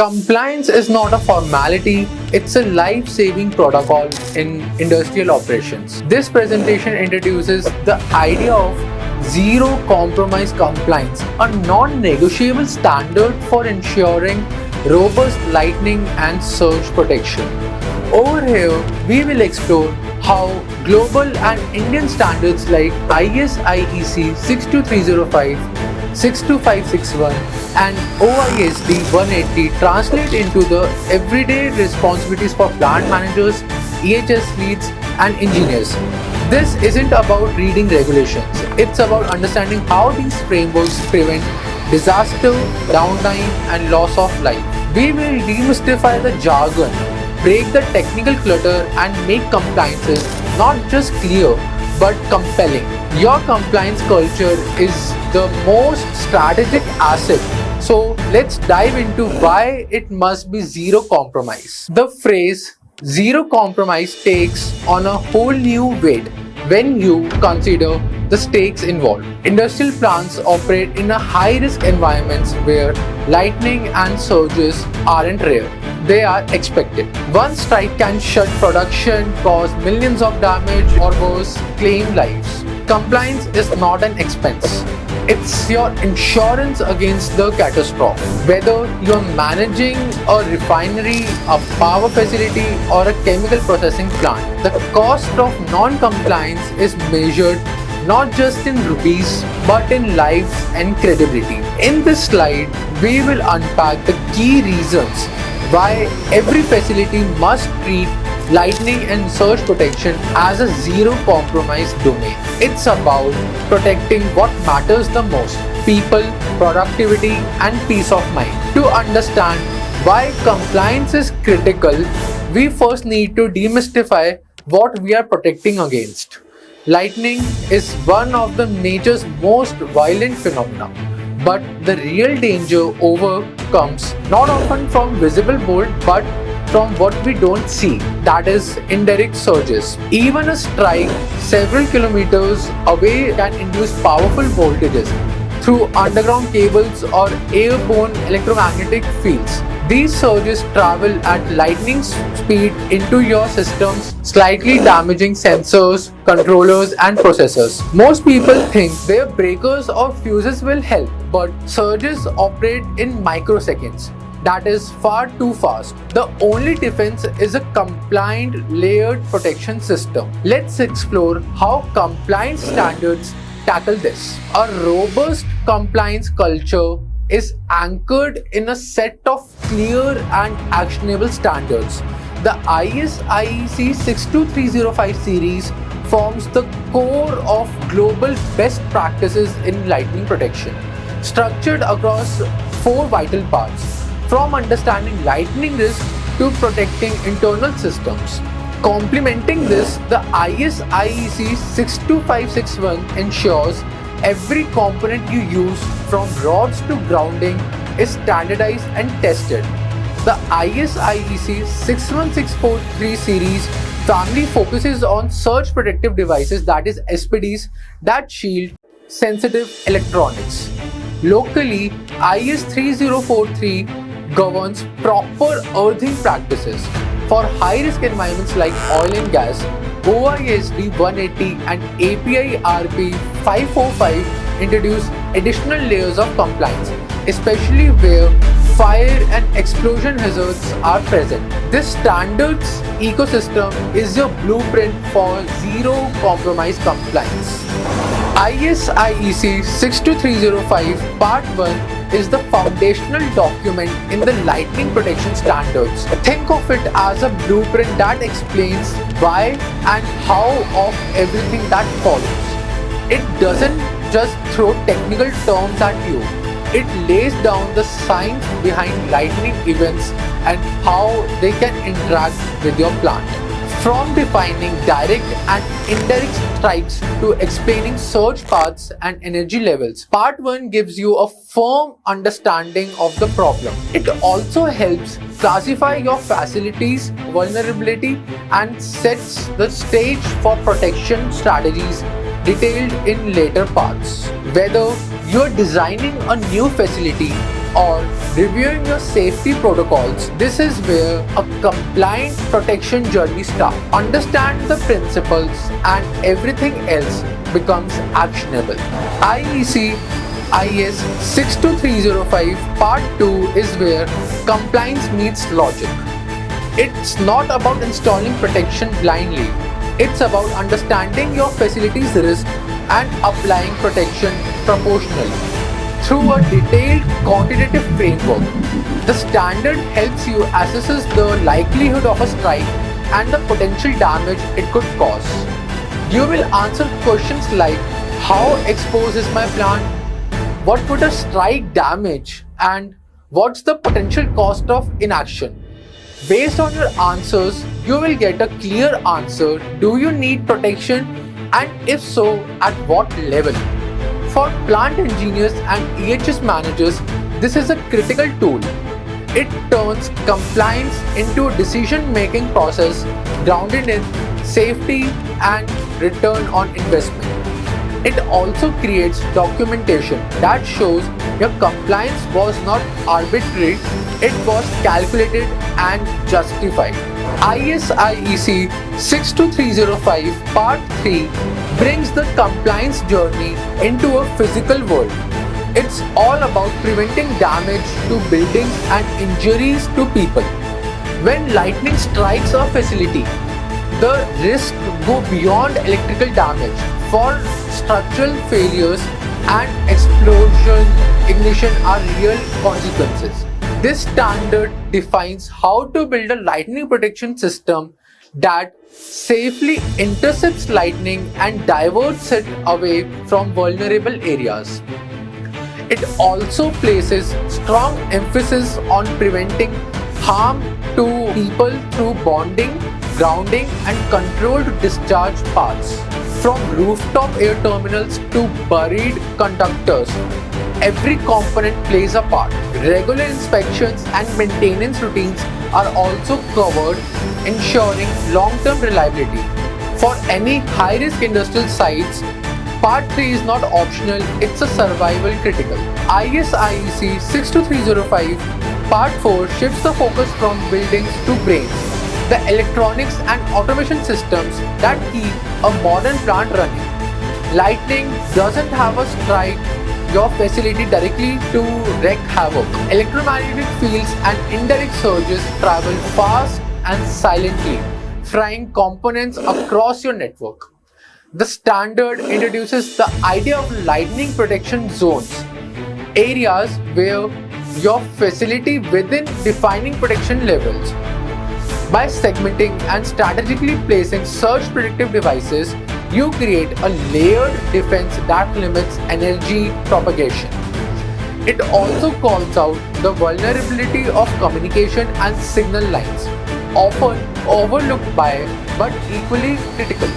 Compliance is not a formality, it's a life-saving protocol in industrial operations. This presentation introduces the idea of zero compromise compliance, a non-negotiable standard for ensuring robust lightning and surge protection. Over here, we will explore how global and Indian standards like IS IEC 62305, 62561 and OISD 180 translate into the everyday responsibilities for plant managers, EHS leads and engineers. This isn't about reading regulations, it's about understanding how these frameworks prevent disaster, downtime and loss of life. We will demystify the jargon, break the technical clutter and make compliances not just clear but compelling. Your compliance culture is the most strategic asset. So let's dive into why it must be zero compromise. The phrase zero compromise takes on a whole new weight when you consider the stakes involved. Industrial plants operate in a high-risk environments where lightning and surges aren't rare. They are expected. One strike can shut production, cause millions of damage or worse, claim lives. Compliance is not an expense. It's your insurance against the catastrophe. Whether you're managing a refinery, a power facility or a chemical processing plant, the cost of non-compliance is measured not just in rupees but in lives and credibility. In this slide, we will unpack the key reasons why every facility must treat lightning and surge protection as a zero compromise domain. It's about protecting what matters the most: people, productivity and peace of mind. To understand why compliance is critical, we first need to demystify what we are protecting against. Lightning is one of the nature's most violent phenomena. But the real danger comes not often from visible bolt but from what we don't see, that is indirect surges. Even a strike several kilometers away can induce powerful voltages through underground cables or airborne electromagnetic fields. These surges travel at lightning speed into your systems, slightly damaging sensors, controllers and processors. Most people think their breakers or fuses will help, but surges operate in microseconds. That is far too fast. The only defense is a compliant layered protection system. Let's explore how compliance standards tackle this. A robust compliance culture is anchored in a set of clear and actionable standards. The IS IEC 62305 series forms the core of global best practices in lightning protection, structured across four vital parts, from understanding lightning risk to protecting internal systems. Complementing this, the IS IEC 62561 ensures every component you use from rods to grounding is standardized and tested. The IS IEC 61643 series family focuses on surge protective devices, that is SPDs, that shield sensitive electronics. Locally, IS 3043 governs proper earthing practices. For high-risk environments like oil and gas, OISD 180 and API RP 545 introduce additional layers of compliance, especially where fire and explosion hazards are present. This standards ecosystem is your blueprint for zero compromise compliance. IS IEC 62305 Part 1 is the foundational document in the lightning protection standards. Think of it as a blueprint that explains why and how of everything that follows. It doesn't just throw technical terms at you. It lays down the science behind lightning events and how they can interact with your plant. From defining direct and indirect strikes to explaining surge paths and energy levels, Part 1 gives you a firm understanding of the problem. It also helps classify your facility's vulnerability and sets the stage for protection strategies detailed in later parts. Whether you're designing a new facility, or reviewing your safety protocols, this is where a compliant protection journey starts. Understand the principles and everything else becomes actionable. IEC IS 62305 Part 2 is where compliance meets logic. It's not about installing protection blindly. It's about understanding your facility's risk and applying protection proportionally. Through a detailed quantitative framework, the standard helps you assess the likelihood of a strike and the potential damage it could cause. You will answer questions like how exposed is my plant, what would a strike damage, and what's the potential cost of inaction. Based on your answers, you will get a clear answer. Do you need protection, and if so, at what level? For plant engineers and EHS managers, this is a critical tool. It turns compliance into a decision-making process grounded in safety and return on investment. It also creates documentation that shows your compliance was not arbitrary, it was calculated and justified. ISIEC 62305 Part 3 brings the compliance journey into a physical world. It's all about preventing damage to buildings and injuries to people. When lightning strikes a facility, the risks go beyond electrical damage. For structural failures and explosion, ignition are real consequences. This standard defines how to build a lightning protection system that safely intercepts lightning and diverts it away from vulnerable areas. It also places strong emphasis on preventing harm to people through bonding, grounding, and controlled discharge paths. From rooftop air terminals to buried conductors, every component plays a part. Regular inspections and maintenance routines are also covered, ensuring long-term reliability. For any high-risk industrial sites, Part 3 is not optional, it's a survival critical. ISIEC 62305 Part 4 shifts the focus from buildings to brains, the electronics and automation systems that keep a modern plant running. Lightning doesn't have a strike your facility directly to wreak havoc. Electromagnetic fields and indirect surges travel fast and silently, frying components across your network. The standard introduces the idea of lightning protection zones, areas where your facility within defining protection levels. By segmenting and strategically placing surge protective devices, you create a layered defense that limits energy propagation. It also calls out the vulnerability of communication and signal lines, often overlooked by but equally critical.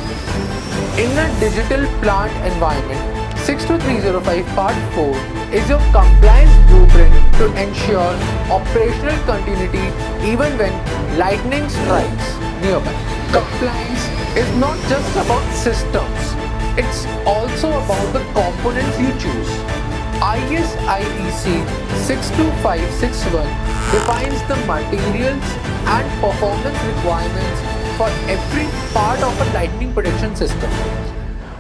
In a digital plant environment, 62305 Part 4 is your compliance blueprint to ensure operational continuity even when lightning strikes nearby. Compliance is not just about systems, it's also about the components you choose. ISIEC 62561 defines the materials and performance requirements for every part of a lightning protection system.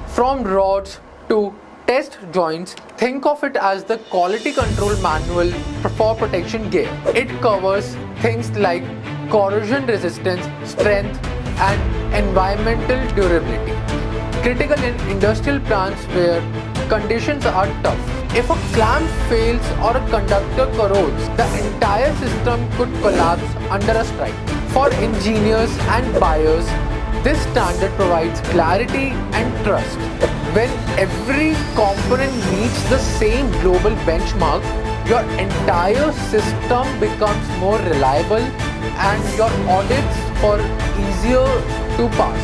From rods to test joints, think of it as the quality control manual for protection gear. It covers things like corrosion resistance, strength, and environmental durability, critical in industrial plants where conditions are tough. If a clamp fails or a conductor corrodes, the entire system could collapse under a strike. For engineers and buyers, this standard provides clarity and trust. When every component meets the same global benchmark, your entire system becomes more reliable and your audits are easier to pass.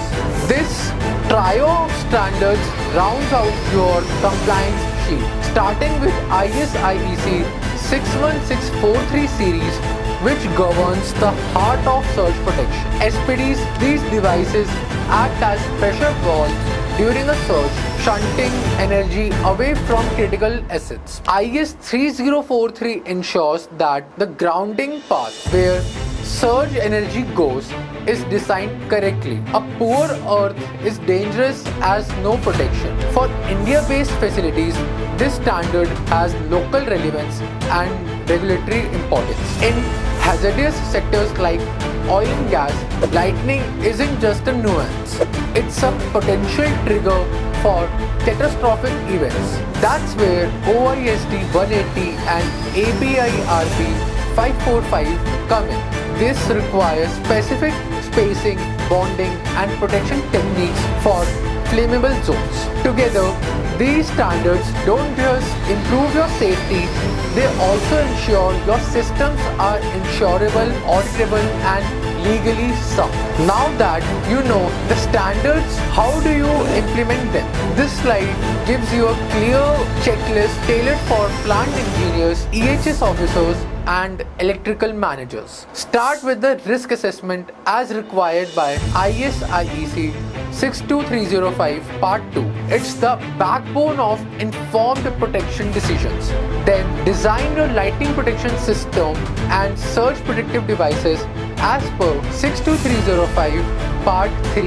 This trio of standards rounds out your compliance sheet, starting with ISIEC 61643 series, which governs the heart of surge protection. SPDs, these devices act as pressure valves during a surge, shunting energy away from critical assets. IS 3043 ensures that the grounding path where surge energy goes is designed correctly. A poor earth is dangerous as no protection. For India-based facilities, this standard has local relevance and regulatory importance. In hazardous sectors like oil and gas, lightning isn't just a nuance. It's a potential trigger for catastrophic events. That's where OISD 180 and ABIRB 545 come in. This requires specific spacing, bonding, and protection techniques for flammable zones. Together, these standards don't just improve your safety, they also ensure your systems are insurable, auditable, and legally sound. Now that you know the standards, how do you implement them? This slide gives you a clear checklist tailored for plant engineers, EHS officers, and electrical managers. Start with the risk assessment as required by IS IEC 62305 Part 2. It's the backbone of informed protection decisions. Then design your lightning protection system and surge protective devices as per 62305 Part 3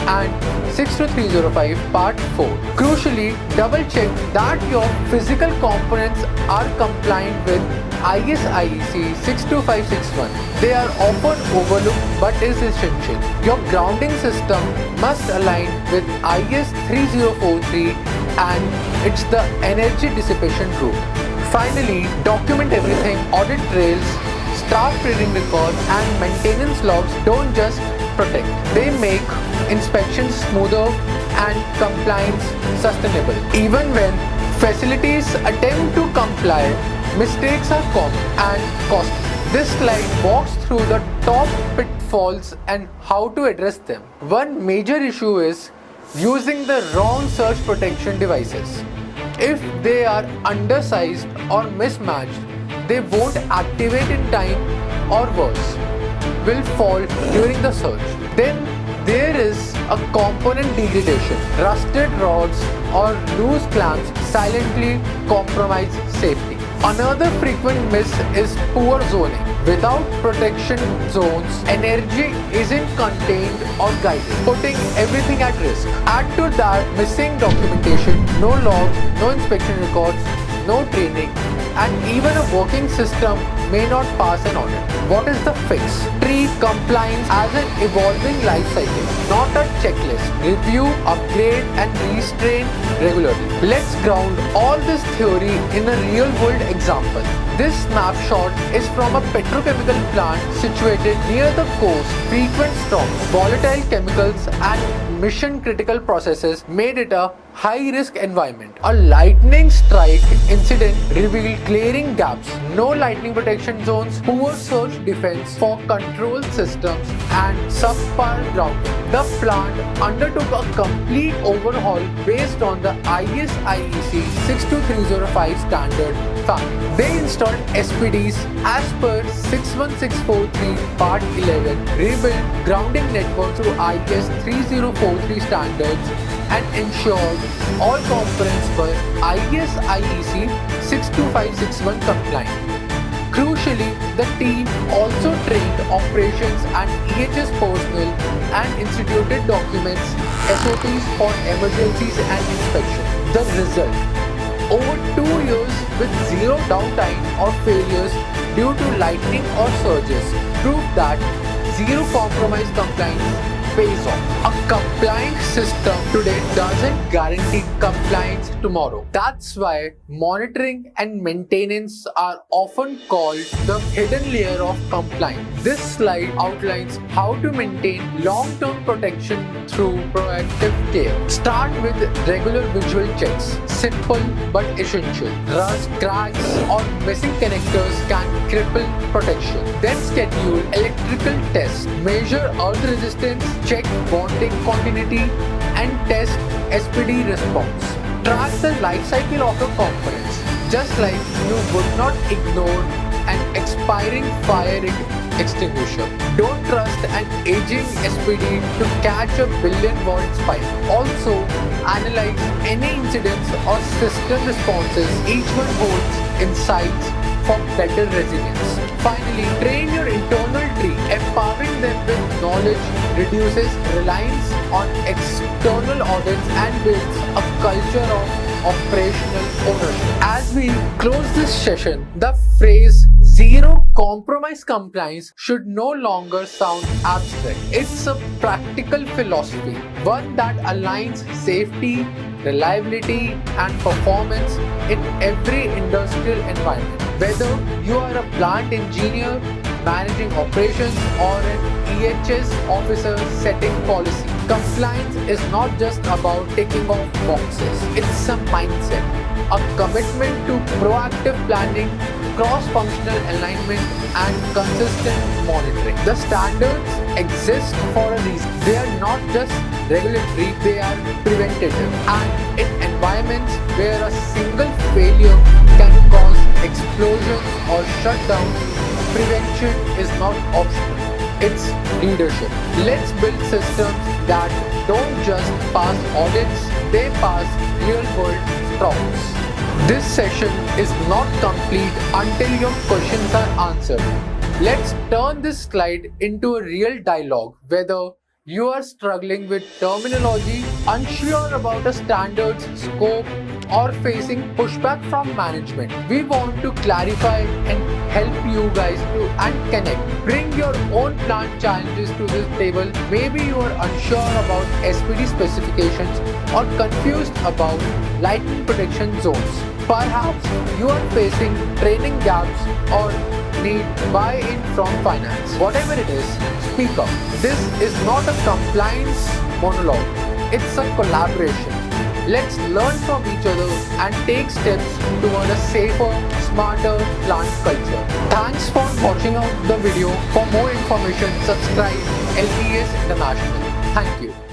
and 62305 Part 4. Crucially, double check that your physical components are compliant with IS IEC 62561. They are often overlooked but is essential. Your grounding system must align with IS 3043 and it's the energy dissipation rule. Finally, document everything. Audit trails, staff training records and maintenance logs don't just protect. They make inspections smoother and compliance sustainable. Even when facilities attempt to comply, mistakes are common and costly. This slide walks through the top pitfalls and how to address them. One major issue is using the wrong surge protection devices. If they are undersized or mismatched, they won't activate in time or worse, will fall during the surge. Then there is a component degradation. Rusted rods or loose clamps silently compromise safety. Another frequent miss is poor zoning. Without protection zones, energy isn't contained or guided, putting everything at risk. Add to that missing documentation, no logs, no inspection records, no training, and even a working system may not pass an audit. What is the fix? Treat compliance as an evolving life cycle, not a checklist. Review, upgrade, and restrain regularly. Let's ground all this theory in a real-world example. This snapshot is from a petrochemical plant situated near the coast. Frequent storms, volatile chemicals, and mission-critical processes made it a high-risk environment. A lightning strike incident revealed glaring gaps, no lightning protection zones, poor surge defense for control systems, and subpar grounding. The plant undertook a complete overhaul based on the IS IEC 62305 standard family. They installed SPDs as per 61643 Part 11, rebuilt grounding network through IS 3043 standards, and ensured all components were IS IEC 62561 compliant. Crucially, the team also trained operations and EHS personnel and instituted documents, SOPs for emergencies and inspection. The result: over 2 years with zero downtime or failures due to lightning or surges prove that zero compromise compliance pays off. A compliant system today doesn't guarantee compliance tomorrow. That's why monitoring and maintenance are often called the hidden layer of compliance. This slide outlines how to maintain long-term protection through proactive care. Start with regular visual checks, simple but essential. Rust, cracks, or missing connectors can cripple protection. Then schedule electrical tests, measure earth resistance, check bonding continuity, and test SPD response. Track the life cycle of your components, just like you would not ignore an expiring fire rig extinguisher. Don't trust an aging SPD to catch a billion-watt spike. Also, analyze any incidents or system responses. Each one holds insights for better resilience. Finally, train your internal team. Empowering them with knowledge reduces reliance on external audits and builds a culture of operational ownership. As we close this session, the phrase zero compromise compliance should no longer sound abstract. It's a practical philosophy, one that aligns safety, reliability, and performance in every industrial environment. Whether you are a plant engineer managing operations or an EHS officer setting policy, compliance is not just about ticking off boxes. It's a mindset, a commitment to proactive planning, cross-functional alignment, and consistent monitoring. The standards exist for a reason. They are not just regulatory, they are preventative. And in environments where a single failure can cause explosions or shutdowns, prevention is not optional. It's leadership. Let's build systems that don't just pass audits, they pass real-world problems. This session is not complete until your questions are answered. Let's turn this slide into a real dialogue. Whether you are struggling with terminology, unsure about a standard's scope, or facing pushback from management, we want to clarify and help you guys to connect. Bring your own plant challenges to this table. Maybe you are unsure about SPD specifications or confused about lightning protection zones. Perhaps you are facing training gaps or need buy-in from finance. Whatever it is, speak up. This is not a compliance monologue. It's a collaboration. Let's learn from each other and take steps toward a safer, smarter plant culture. Thanks for watching out the video. For more information, subscribe LPS International. Thank you.